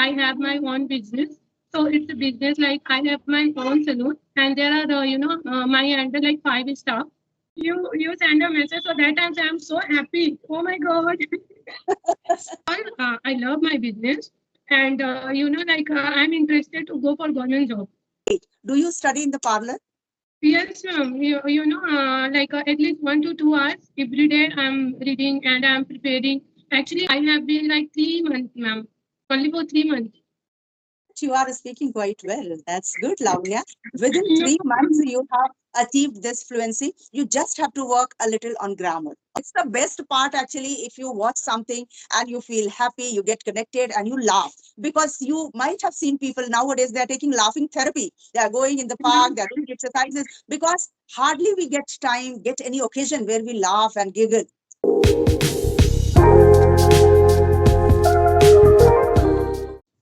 I have my own business. So it's a business like I have my own salon, and there are my under like 5 staff. You send a message, so that time I'm so happy. Oh my god! I love my business, and I'm interested to go for government job. Do you study in the parlor? Yes, ma'am. At least 1 to 2 hours every day. I'm reading and I'm preparing. Actually, I have been like 3 months, ma'am. Only for 3 months. You are speaking quite well. That's good, Lavanya. Within Yeah. 3 months, you have achieved this fluency. You just have to work a little on grammar. It's the best part, actually, if you watch something and you feel happy, you get connected and you laugh. Because you might have seen people nowadays, they're taking laughing therapy. They are going in the park, they're doing exercises, because hardly we get time, get any occasion where we laugh and giggle.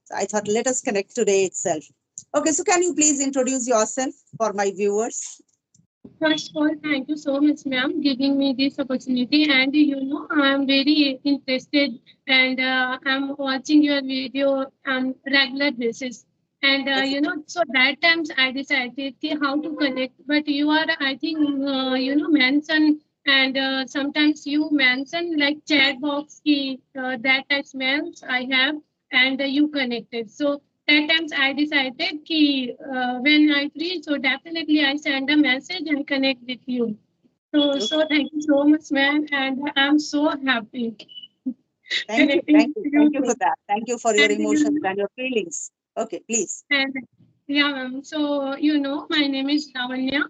So I thought, let us connect today itself. Okay, so can you please introduce yourself for my viewers? First of all, thank you so much, ma'am, giving me this opportunity. And I'm very interested, and I'm watching your video on regular basis. And so that times I decided how to connect. But you are, I think, mention, and sometimes you mention like chat box key, that types mails I have, and you connected. So that times I decided ki, when I free, so definitely I send a message and connect with you. So thank you so much, man, and I'm so happy Thank you, connecting thank with you, you thank you for too. that. Thank you for your And emotions and your feelings. Okay, please. and yeah, ma'am. So my name is Lavanya,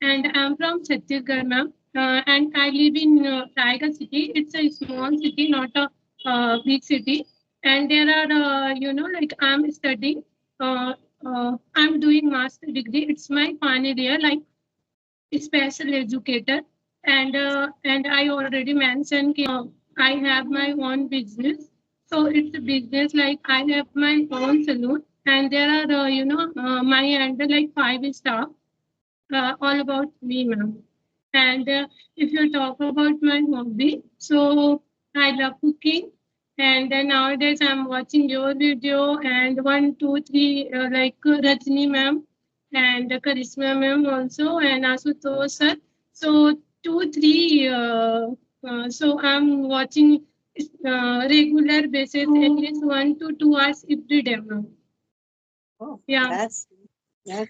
and I'm from Chhattisgarh, ma'am. And I live in Tiger City. It's a small city, not a big city. And there are, like I'm studying. I'm doing master degree. It's my final year, like special educator. And I already mentioned I have my own business. So it's a business like I have my own salon, and there are my under like 5 staff, all about me, ma'am. And if you talk about my hobby, so I love cooking. And then nowadays I'm watching your video and 1, 2, 3, Rajni ma'am and Karisma ma'am also and Asutosh sir. So 2, 3. So I'm watching regular basis at least 1 to 2 hours every day, ma'am. Oh, Yeah. that's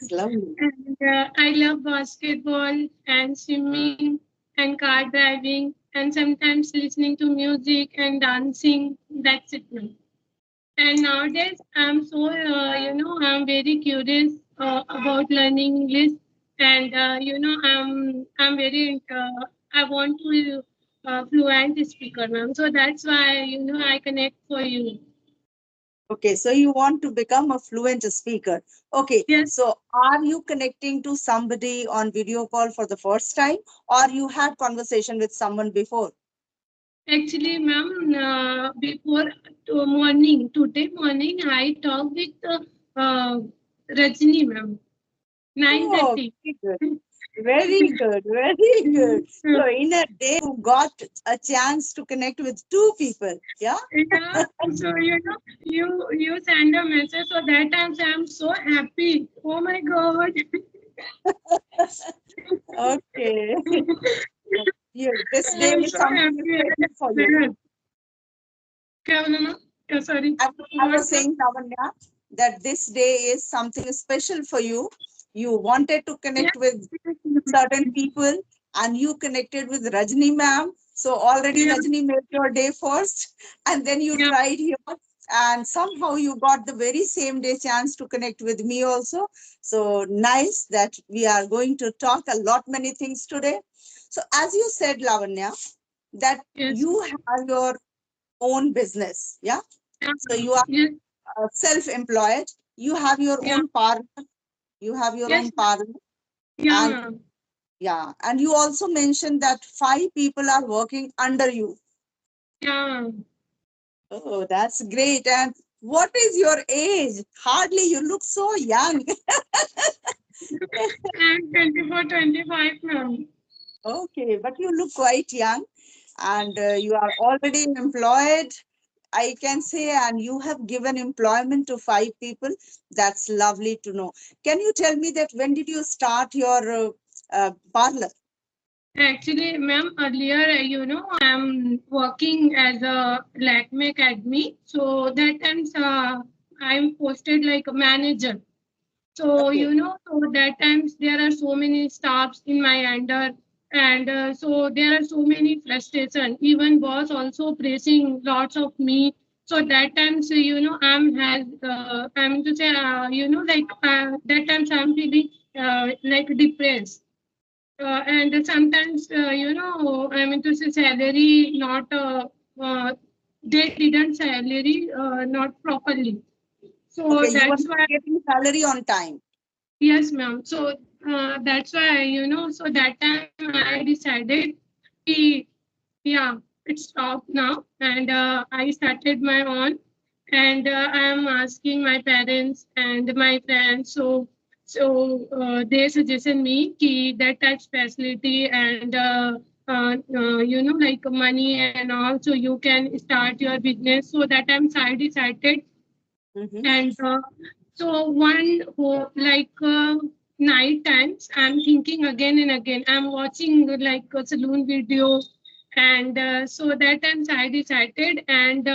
lovely. And I love basketball and swimming and car driving and sometimes listening to music and dancing. That's it, ma'am. And nowadays, I'm so, I'm very curious about learning English. And, I'm very, I want to fluent speaker, ma'am. So that's why, I connect for you. Okay, so you want to become a fluent speaker. Okay, Yes. so are you connecting to somebody on video call for the first time, or you had conversation with someone before? Actually, ma'am, today morning, I talked with Rajni, ma'am, Oh, 9:30. very good. Very good, very good. So in a day, you got a chance to connect with two people. Yeah. Yeah, so you send a message, so that time I'm so happy. Oh my god. Okay. Yeah, this day I'm is so something happy. special for you. क्या बोला ना? Sorry. I was saying, Lavanya, that this day is something special for you. You wanted to Yeah. connect with certain people and you connected with Rajni ma'am. So already Yeah. Rajni made your day first and then you Yeah. tried here and somehow you got the very same day chance to connect with me also. So nice that we are going to talk a lot many things today. So as you said, Lavanya, that Yes. you have your own business. Yeah. Yeah. So you are Yes. self-employed. You have your Yeah. own parlor. You have your Yes. own parlor. Yeah, And ma'am. yeah, and you also mentioned that 5 people are working under you. Yeah. Oh, that's great. And what is your age? Hardly you look so young. I'm 24, 25, ma'am. Okay, but you look quite young and you are already employed. I can say, and you have given employment to 5 people. That's lovely to know. Can you tell me that when did you start your parlor? Actually, ma'am, earlier, I'm working as a Lakme Academy. So that times I'm posted like a manager. So, Okay. so that times there are so many staffs in my under, and so there are so many frustration. Even boss also praising lots of me. So that times, I'm to say, like that times I'm feeling like depressed. And sometimes, I mean to say salary not, they didn't salary not properly. So Okay, you were that's not why. getting salary on time. Yes, ma'am. So that's why, so that time I decided, ki, yeah, it stopped now. And I started my own. And I am asking my parents and my friends. So they suggested me ki that tax facility and, like money and all. So you can start your business. So that time I decided. Mm-hmm. And so one like night times, I'm thinking again and again. I'm watching like a saloon video, and so that times I decided, and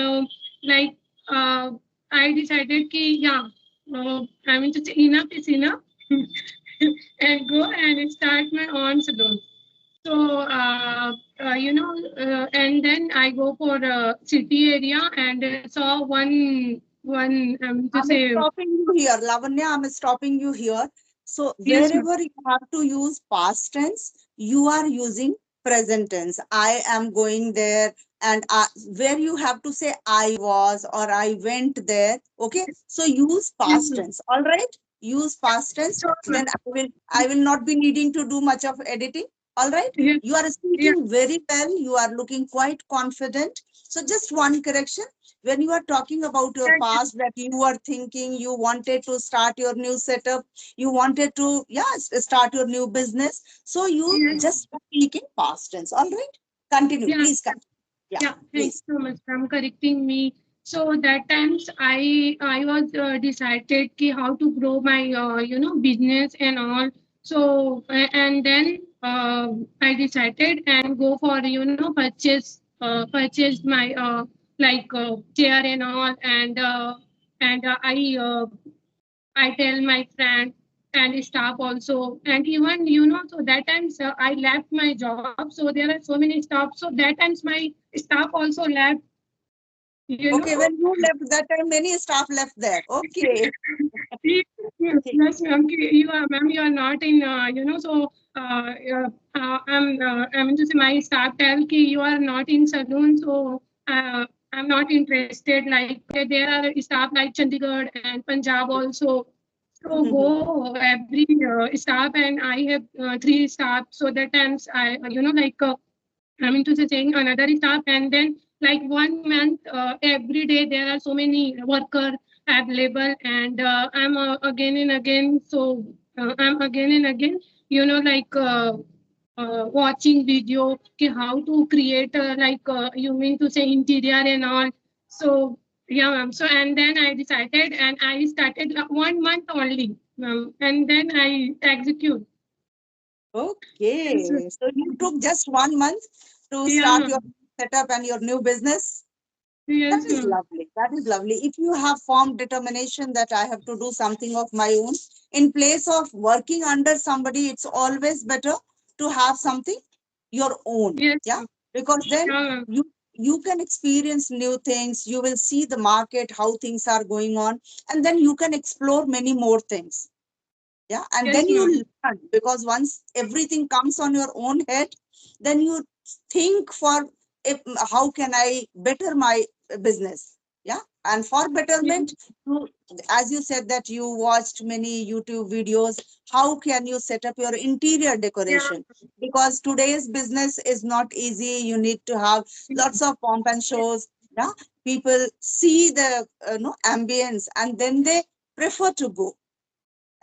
like uh, I decided ki yeah, I mean to say enough is enough, and go and start my own saloon. So, and then I go for a city area and saw one to I'm say, stopping you here, Lavanya. I'm stopping you here. So yes, ma'am. wherever you have to use past tense, you are using present tense. I am going there, and where you have to say I was or I went there. Okay, so use Yes, past ma'am. tense. All right, use past tense. Sure, ma'am. Then I will not be needing to do much of editing. All right, Yes, you are yes, speaking very well. You are looking quite confident. So just one correction, when you are talking about your yes, past, that you were thinking you wanted to start your new setup, you wanted to, start your new business, so you yes, just speak in past tense. All right, continue, yeah. please continue. Yeah, Yeah, thank please. you so much for correcting me. So that times I was decided ki how to grow my business and all. So and then I decided and go for purchase my chair and all, and I tell my friend and staff also, and even so that times I left my job. So there are so many staff. So that times my staff also left. You know. Okay, when you left that time, many staff left there. Okay. Yes, Okay. yes, ma'am. Ma'am, you are not in. So I'm just my staff tell ki you are not in saloon. So I'm not interested. Like there are staff like Chandigarh and Punjab also. So go every staff, and I have three staff. So that times I I mean to say saying another staff, and then like 1 month every day there are so many worker available, and I'm again and again. So I'm again and again, watching video ki how to create you mean to say interior and all. So yeah, ma'am. So and then I decided and I started 1 month only, and then I execute. Yes, Okay, so you took just 1 month to yeah, start your ma'am. setup and your new business. That Yes, is ma'am. lovely. That is lovely. If you have formed determination that I have to do something of my own, in place of working under somebody, it's always better to have something your own. Yes, Yeah. ma'am. Because then Yeah, ma'am. you can experience new things, you will see the market, how things are going on, and then you can explore many more things. Yeah. And then Yes, you ma'am. learn, because once everything comes on your own head, then you think for if, how can I better my business. Yeah. And for Yeah, betterment, you, as you said that you watched many YouTube videos, how can you set up your interior yeah, decoration? Because today's business is not easy. You need to have lots of pomp and shows. Yeah. People see the ambience, and then they prefer to go,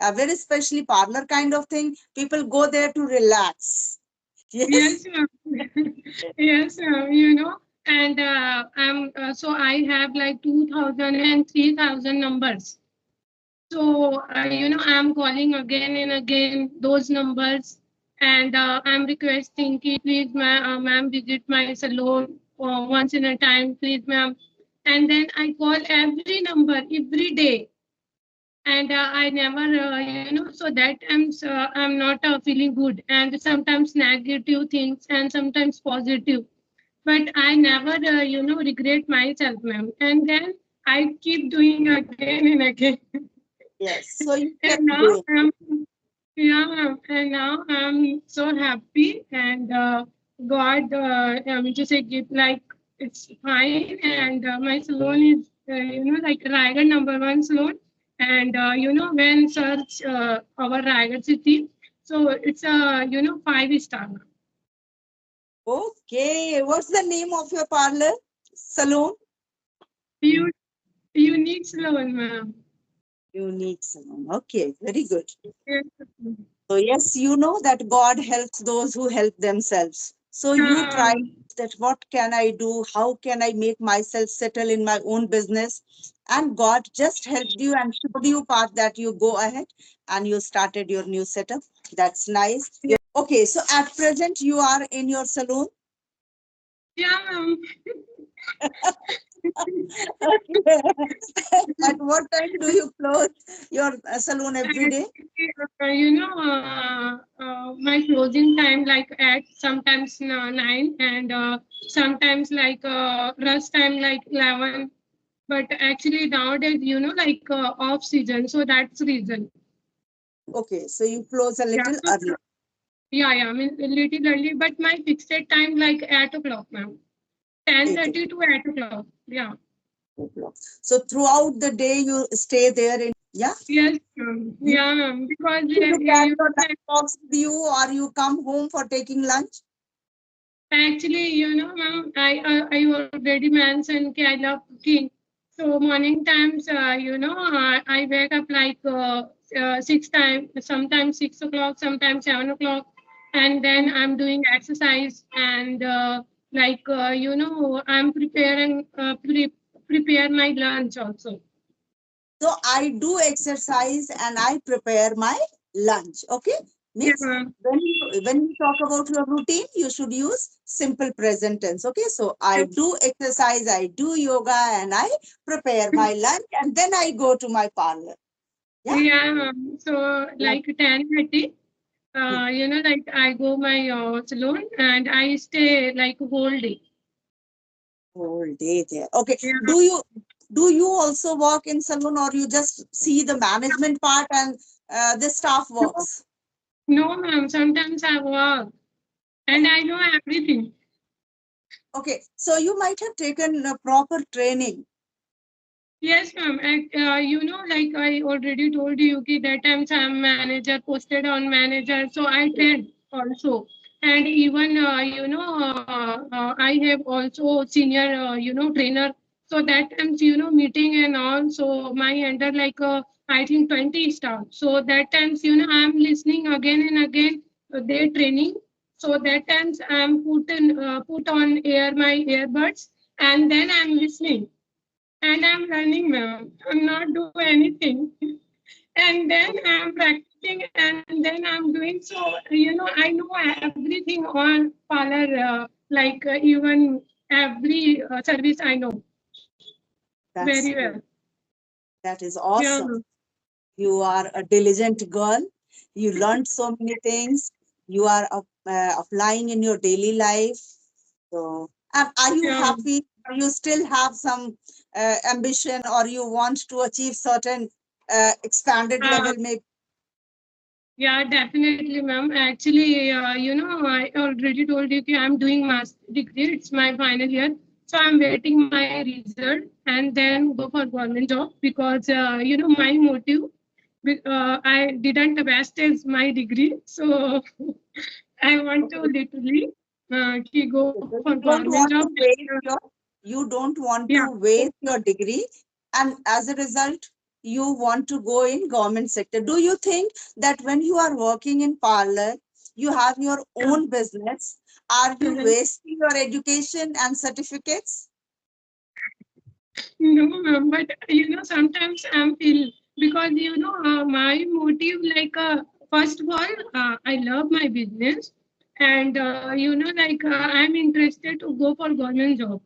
a very especially parlor kind of thing. People go there to relax. yes, Yes. ma'am. Yes, ma'am. And so I have like 2,000 and 3,000 numbers. So I'm calling again and again those numbers, and I'm requesting, ki, please, ma'am, visit my salon once in a time, please, ma'am. And then I call every number every day, and I never, so that I'm not feeling good, and sometimes negative things, and sometimes positive. But I never, regret myself, ma'am. And then I keep doing again and again. Yes. So you And kept now doing. I'm so happy, and God, just say give like it's fine, and my salon is like Raigad #1 salon, and when search our Raigad city, so it's a 5-star. Okay. What's the name of your parlor? Salon? U- Unique salon, ma'am. Unique salon. Okay. Very good. Yes. So yes, you know that God helps those who help themselves. So you try Um, that what can I do? How can I make myself settle in my own business? And God just helped you and showed you path that you go ahead and you started your new setup. That's nice. Okay, so at present you are in your salon. yeah, ma'am. Okay. At what time do you close your salon every day? My closing time like at sometimes 9, and sometimes like rush time like 11. But actually nowadays, like off season, so that's the reason. Okay, so you close a Yeah, little so, early. yeah, I mean a little early, but my fixed time like 8 o'clock, ma'am. 8 10:30 to 8 o'clock. Yeah. o'clock. So throughout the day you stay there in, yeah? Yes, ma'am. You, Yeah, ma'am. Because you carry your lunch like, box with you or you come home for taking lunch? actually, ma'am, I already mentioned that I love cooking. So morning times, I wake up like 6 times, sometimes 6 o'clock, sometimes 7 o'clock, and then I'm doing exercise, and I'm preparing prepare my lunch also. So I do exercise and I prepare my lunch. Okay. Yeah, Means ma'am. when you talk about your routine, you should use simple present tense. Okay. So I do exercise, I do yoga, and I prepare my lunch, and then I go to my parlor. Yeah. Yeah, ma'am. So That like 10:30. Like I go my salon, and I stay like whole day. whole day there. Okay. Yeah. Do you also work in salon or you just see the management part and the staff No, works? no, ma'am. Sometimes I work, and I know everything. Okay. So you might have taken a proper training. Yes, ma'am. Like I already told you, ki that time I'm manager, posted on manager, so I trained also. And even, I have also senior, trainer. So that times, meeting and all. So my under like, I think 20 staff. So that times, I'm listening again and again, their training. So that times I'm put on my earbuds, and then I'm listening, and I'm learning, ma'am. I'm not do anything. And then I'm practicing, and then I'm doing. So, I know everything on parlor, like even every service I know That's very well. good. That is Yeah, awesome. You are a diligent girl. You learned so many things. You are applying in your daily life. So, are you yeah, happy? Or you still have some ambition, or you want to achieve certain expanded uh, level? Maybe. yeah, definitely, ma'am. Actually, I already told you that I'm doing master degree. It's my final year. So I'm waiting my result and then go for government job, because, my motive, I didn't waste my degree. So I want to literally go for You government don't job. want to waste your you don't want Yeah, to waste your degree, and as a result you want to go in government sector. Do you think that when you are working in parlor You have your own business. Are you wasting your education and certificates? No, ma'am, but sometimes I'm feel because my motive first of all, I love my business, and I'm interested to go for government job.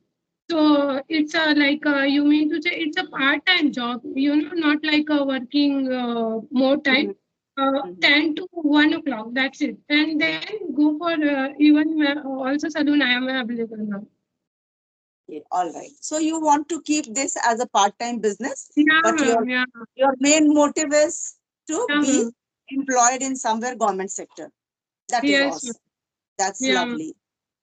So it's a you mean to say it's a part-time job, not like a working more time, Mhm, mhm. 10 to 1 o'clock. That's it, and then go for even also saloon. I am available now. Okay, all right. So you want to keep this as a part-time business, Yeah, but your ma'am. Yeah, your main motive is to yeah, be ma'am. employed in somewhere government sector. That is Yes, ma'am. awesome. That's Yeah, ma'am. lovely.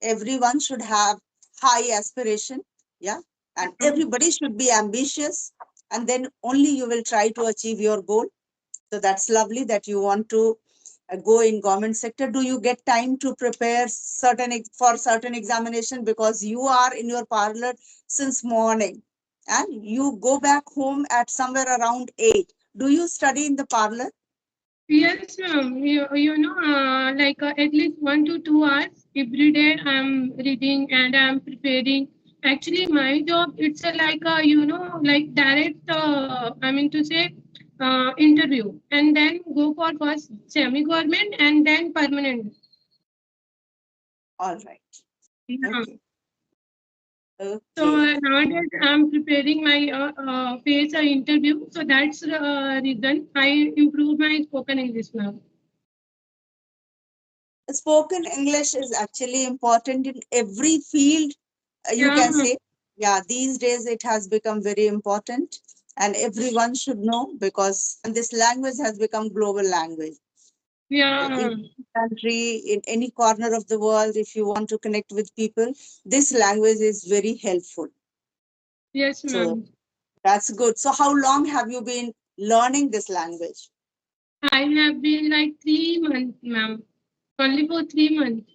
Everyone should have high aspiration. Yeah. And everybody should be ambitious. And then only you will try to achieve your goal. So that's lovely that you want to go in government sector. Do you get time to prepare for certain examination, because you are in your parlor since morning and you go back home at somewhere around 8? Do you study in the parlor? Yes, ma'am. At least 1 to 2 hours every day. I'm reading and I'm preparing. Actually, my job it's like direct. I mean to say, interview and then go for first semi-government and then permanent. All right. Yeah. Okay. So Okay. nowadays I'm preparing my face interview. So that's the reason I improve my spoken English now. Spoken English is actually important in every field, you Yeah, can say. Yeah, these days it has become very important and everyone should know, because and this language has become global language. In yeah. any country, in any corner of the world, if you want to connect with people, this language is very helpful. Yes, So ma'am. that's good. So how long have you been learning this language? I have been like 3 months, ma'am. Only for 3 months.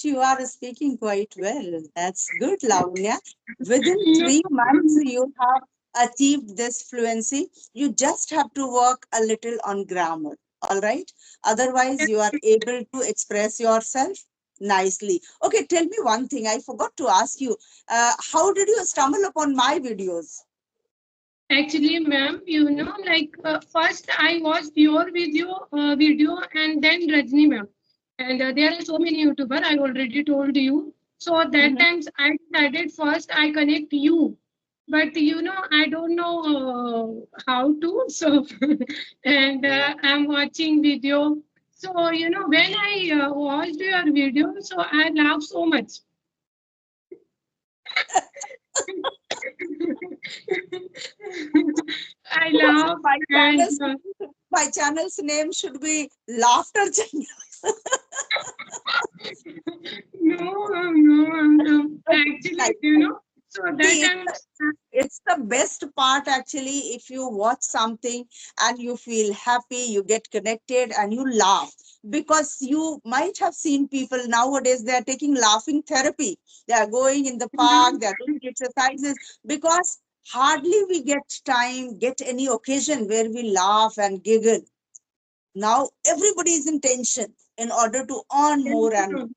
You are speaking quite well. That's good, Lavanya. Within No, 3 months, you have achieved this fluency. You just have to work a little on grammar. All right. Otherwise, you are able to express yourself nicely. Okay, tell me one thing. I forgot to ask you. How did you stumble upon my videos? actually, ma'am, first I watched your video, and then Rajni, ma'am. And there are so many YouTuber. I already told you. So that Mhm. times I decided first I connect you, but I don't know how to. So and I'm watching video. So when I watched your video, so I laughed so much. I laugh My and channel's my channel's name should be Laughter Channel. no, actually, so that See, I'm it's the best part actually. If you watch something and you feel happy, you get connected and you laugh, because you might have seen people nowadays, they are taking laughing therapy. They are going in the park, they are doing exercises, because hardly we get time, get any occasion where we laugh and giggle. Now everybody is in tension in order to earn more and more.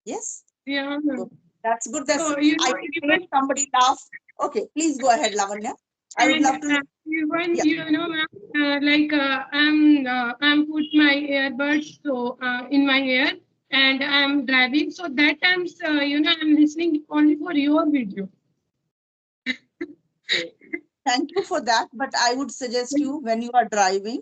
Yes. yeah. So that's good. That's So I can make even somebody laugh. Okay, please go ahead, Lavanya. I would and love to. even Yeah. ma'am, I'm put my earbuds in my ear and I'm driving. So that times I'm listening only for your video. Okay. Thank you for that. But I would suggest you, when you are driving,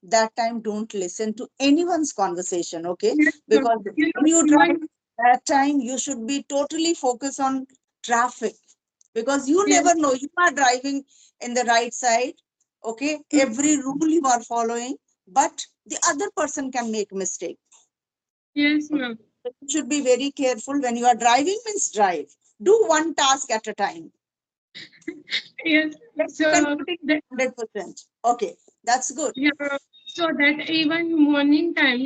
that time don't listen to anyone's conversation. Okay, Yes, ma'am. because when you drive, Even that time you should be totally focused on traffic, because you yes, never know, you are driving in the right side. Okay, every rule you are following, but the other person can make mistake. yes, Okay. ma'am. So you should be very careful when you are driving, means drive. Do one task at a time. Yes. Then you can So put it that 100%. Okay, that's good. yeah. So that even morning time,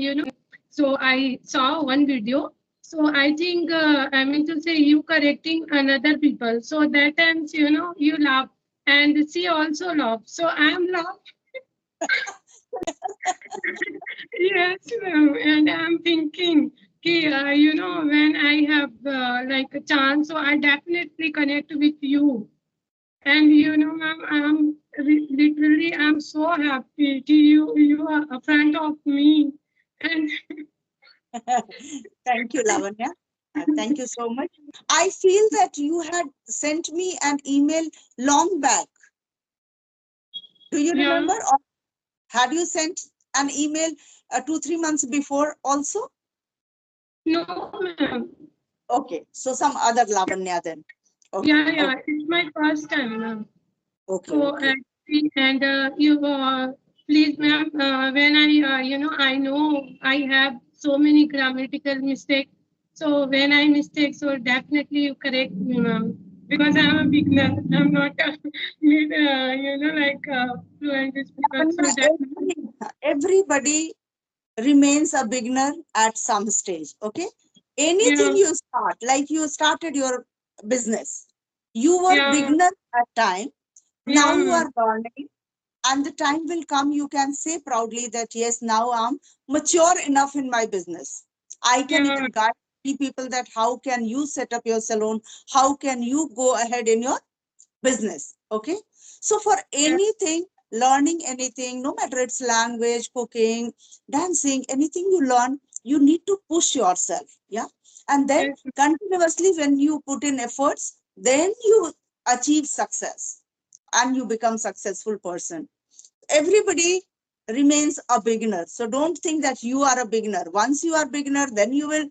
so I saw one video. So I think I mean to say you correcting another people. So that times you laugh and she also laugh. So I am laugh. Yes, ma'am. And I'm thinking, when I have like a chance, so I definitely connect with you. And ma'am, literally, I'm so happy. You are a friend of me. And Thank you, Lavanya. Thank you so much. I feel that you had sent me an email long back. Do you yeah, remember? Or had you sent an email 2, 3 months before also? no, ma'am. Okay, so some other Lavanya then. Okay, Yeah, okay, it's my first time, ma'am. okay, So okay. actually, and you please, ma'am, when I know I have so many grammatical mistakes. So when I mistake, so definitely you correct me, ma'am, because I'm a beginner. I'm not a mid, fluent speaker. So Lavanya, definitely, everybody remains a beginner at some stage. Okay, yeah, anything you start, like you started your business, you were yeah, beginner at time. yeah, Now you ma'am. are learning, and the time will come you can say proudly that yes, now I'm mature enough in my business. I can Yeah, even guide people that how can you set up your salon, how can you go ahead in your business. Okay, so for yeah, anything, learning anything, no matter it's language, cooking, dancing, anything you learn, you need to push yourself. Yeah, and then yes, continuously when you put in efforts, then you achieve success and you become successful person. Everybody remains a beginner, so don't think that you are a beginner. Once you are beginner, then you will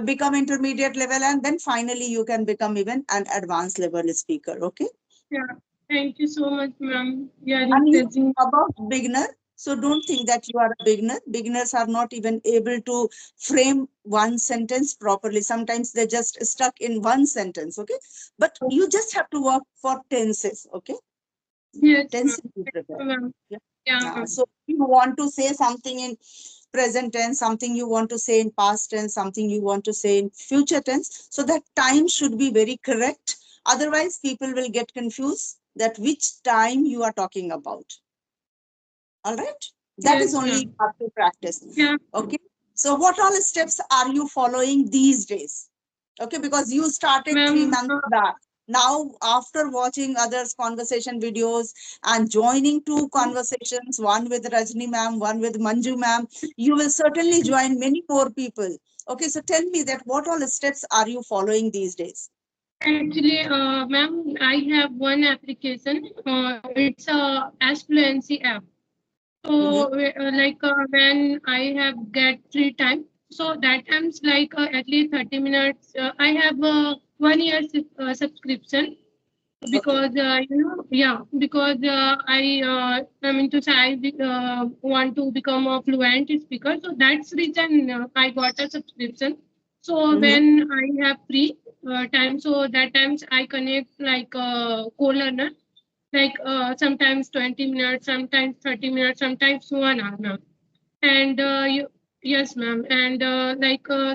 become intermediate level, and then finally you can become even an advanced level speaker. Okay, yeah. Thank you so much, ma'am. You are and you impressing. about beginner, so don't think that you are a beginner. Beginners are not even able to frame one sentence properly. Sometimes they just stuck in one sentence. Okay, but you just have to work for tenses. Okay, Yes, ma'am. tenses you Thank prepare. you, ma'am. Yeah. Yeah, ma'am. So if you want to say something in present tense, something you want to say in past tense, something you want to say in future tense, so that time should be very correct. Otherwise, people will get confused that which time you are talking about. All right. That is Yes, only you ma'am. have to practice. Yeah, Okay. So what all steps are you following these days? Okay, because you started three ma'am. months back. Now, after watching others' conversation videos and joining two conversations, one with Rajni ma'am, one with Manju ma'am, you will certainly join many more people. Okay, so tell me that what all steps are you following these days? Actually, ma'am, I have one application. It's a Fluency app. Mm-hmm. So, when I have get free time, so that time's like at least 30 minutes. I have a 1 year subscription Okay. because because I mean to say I want to become a fluent speaker, so that's reason I got a subscription. So Mm-hmm. when I have free time, so that times I connect like co-learner, like sometimes 20 minutes, sometimes 30 minutes, sometimes 1 hour, ma'am. And yes, ma'am. And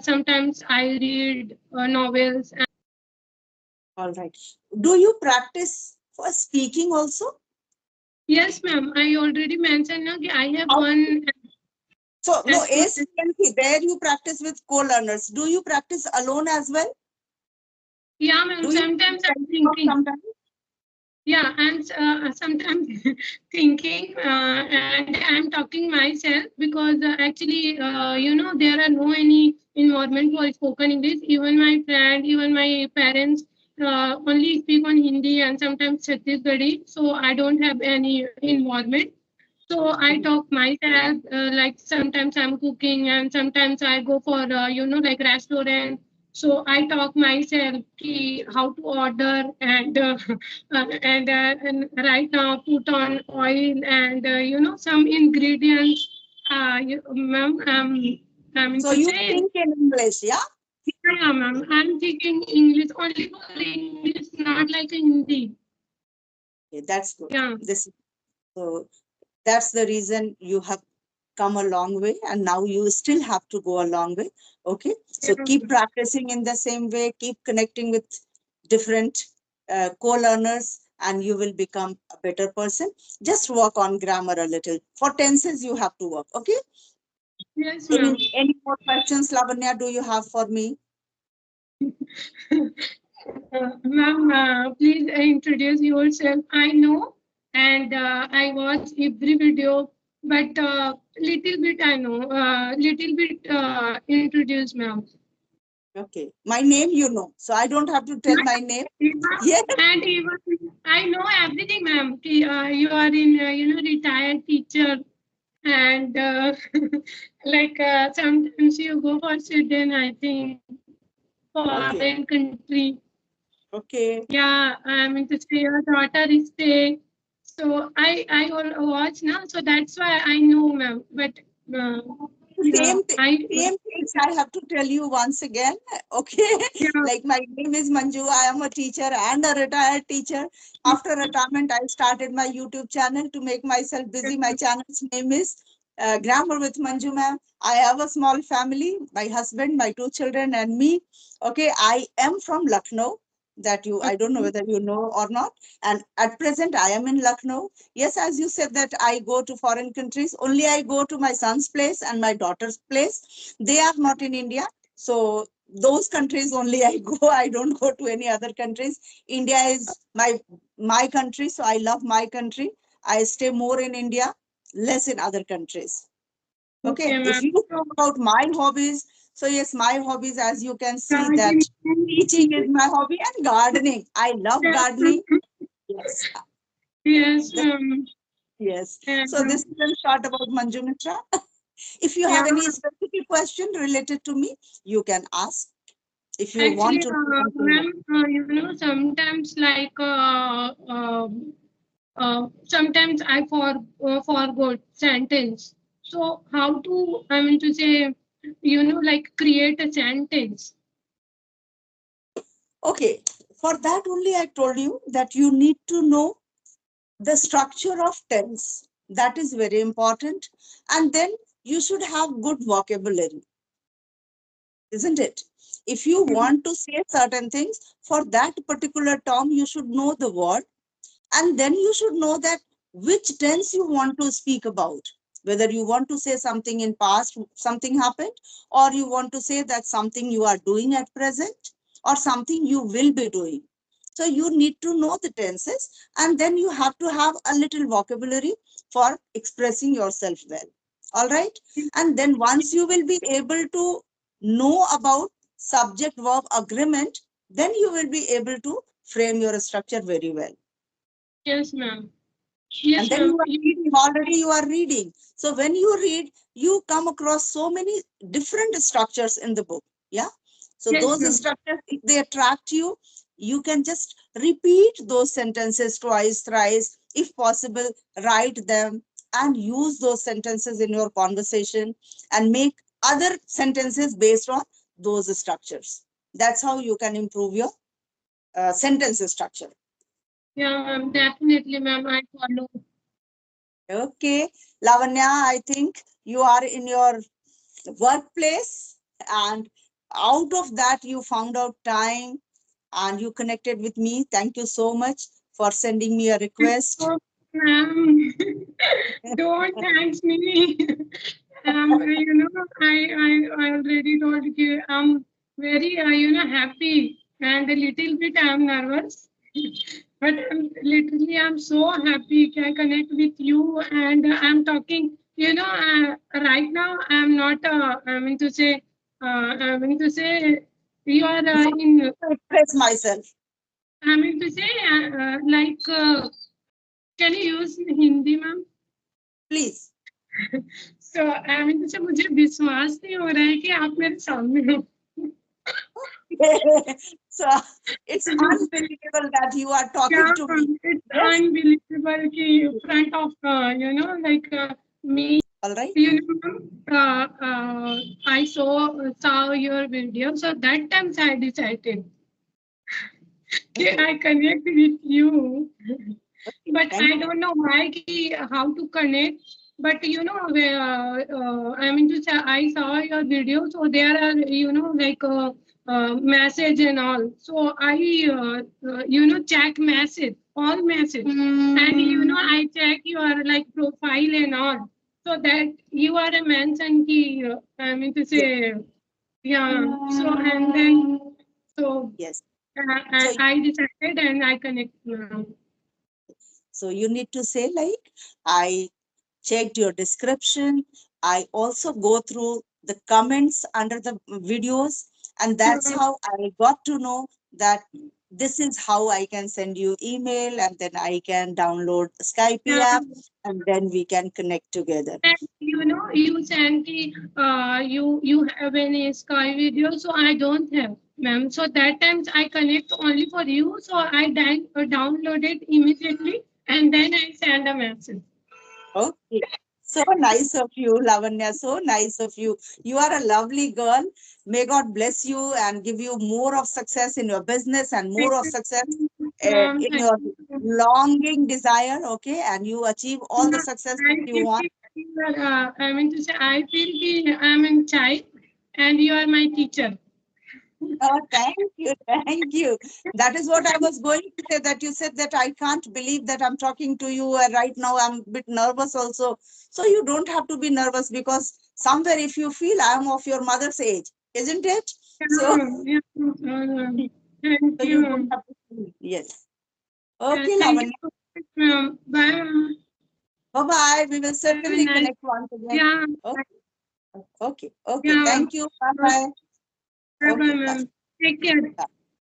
sometimes I read novels. All right. Do you practice for speaking also? Yes, ma'am. I already mentioned na, ki I have How? one So, no, experience. ACMP, there you practice with co-learners. Do you practice alone as well? Yeah, ma'am. Do you Sometimes I'm practice alone thinking. sometimes? Yeah, and sometimes thinking, and I'm talking myself because actually, there are no any environment for spoken English. Even my friend, even my parents only speak on Hindi and sometimes Chhattisgarhi. So I don't have any environment. So I Mhm. talk myself, like sometimes I'm cooking and sometimes I go for, like restaurant. So I talk myself ki how to order and and right now put on oil and some ingredients. Ma'am, I mean So to you say, think in English, yeah? yeah, ma'am, I'm speaking English only for English, not like Hindi. Okay, that's good. Yeah, So that's the reason you have come a long way, and now you still have to go a long way. Okay, so yeah, keep practicing in the same way, keep connecting with different co-learners, and you will become a better person. Just work on grammar a little. For tenses, you have to work. Okay. Yes, ma'am. Any more questions, Lavanya, do you have for me? Ma'am, please introduce yourself. I know, and I watch every video, but little bit I know. Little bit introduce, ma'am. Okay. My name, you know, so I don't have to tell my name. Yes. And even I know everything, ma'am. You are in, retired teacher, and like sometimes you go for Sweden, I think, foreign Okay. country. Okay. Yeah, I mean to say your daughter is staying. So I will watch now. So that's why I know, ma'am. But uh, yeah, Same thing. I Same things I have to tell you once again. Okay. yeah, Like my name is Manju. I am a teacher and a retired teacher. After retirement, I started my YouTube channel to make myself busy. My channel's name is Grammar with Manjumam. I have a small family, my husband, my two children, and me. Okay. I am from Lucknow. That you, I don't know whether you know or not. And at present, I am in Lucknow. Yes, as you said that I go to foreign countries, only I go to my son's place and my daughter's place. They are not in India. So those countries only I go. I don't go to any other countries. India is my country, so I love my country. I stay more in India, less in other countries. Okay. okay, If ma'am. you talk about my hobbies, so yes, my hobbies, as you can see, that So, teaching is my hobby and gardening. I love gardening. Yes. yes, This, ma'am. yes. And So this is in short about Manju Mitra. If you yeah, have any specific question related to me, you can ask. If you want actually, to know something more. ma'am, sometimes like sometimes I forgot sentence. So how to, I mean to say, like create a sentence. Okay. For that only I told you that you need to know the structure of tense. That is very important. And then you should have good vocabulary, isn't it? If you want to say certain things, for that particular term, you should know the word. And then you should know that which tense you want to speak about. Whether you want to say something in past, something happened, or you want to say that something you are doing at present, or something you will be doing. So you need to know the tenses, and then you have to have a little vocabulary for expressing yourself well. All right. And then once you will be able to know about subject verb agreement, then you will be able to frame your structure very well. Yes, ma'am. And Yes, then you ma'am. are reading, already you are reading. So when you read, you come across so many different structures in the book. Yeah. So Yes, those ma'am. structures, if they attract you, you can just repeat those sentences twice, thrice, if possible, write them and use those sentences in your conversation and make other sentences based on those structures. That's how you can improve your sentence structure. Yeah, ma'am. Definitely, ma'am. I follow. Okay, Lavanya, I think you are in your workplace and out of that you found out time and you connected with me. Thank you so much for sending me a request. Oh, ma'am, don't thanks me. I already told you I'm very, happy and a little bit I'm nervous. But I'm so happy can connect with you and I'm talking. Right now I'm not. I mean to say, you are No, in. to express myself, I mean to say, like. Can you use Hindi, ma'am? please. So I mean to say, मुझे विश्वास नहीं हो रहा है कि आप मेरे सामने हो. So it's unbelievable that you are talking Yeah, to me. it's Yes, unbelievable कि front of like me. all right. I saw your video, so that time I decided that Okay, I connect with you. okay. But Thank I don't know why how to connect. But I mean to say, I saw your video, so there are like message and all. So I check message. all message. And you know, I check your like profile and all, so that you are a mention key. I mean to Yes, say, yeah. So and then so yes. I, So I decided and I connect now. so you need to say like, I checked your description. I also go through the comments under the videos, and that's how I got to know that this is how I can send you email, and then I can download Skype Yeah. app, and then we can connect together. And you know, you send the you have any Sky video, so I don't have, ma'am. So that times I connect only for you, so I download it immediately and then I send a message. Okay. So nice of you, Lavanya. So nice of you. You are a lovely girl. May God bless you and give you more of success in your business and Thank more of you, success ma'am. in Thank your you. longing desire. Okay. And you achieve all the Yeah, success I that you feel want. I mean to say I feel I'm in child and you are my teacher. Oh, thank you. Thank you. That is what I was going to say. That you said that I can't believe that I'm talking to you right now. I'm a bit nervous also. So you don't have to be nervous, because somewhere if you feel I'm of your mother's age, isn't it? So, Yeah, thank so you don't you. have to feel. Yes. Yeah, Okay, thank you Lavanya. so much, ma'am. Bye, ma'am. Bye bye. We will Have a certainly nice. connect once again. Yeah, Okay. Okay. Okay. yeah. Thank you. Bye bye. Bye, bye, Okay. Bye. ma'am. Take care. Bye.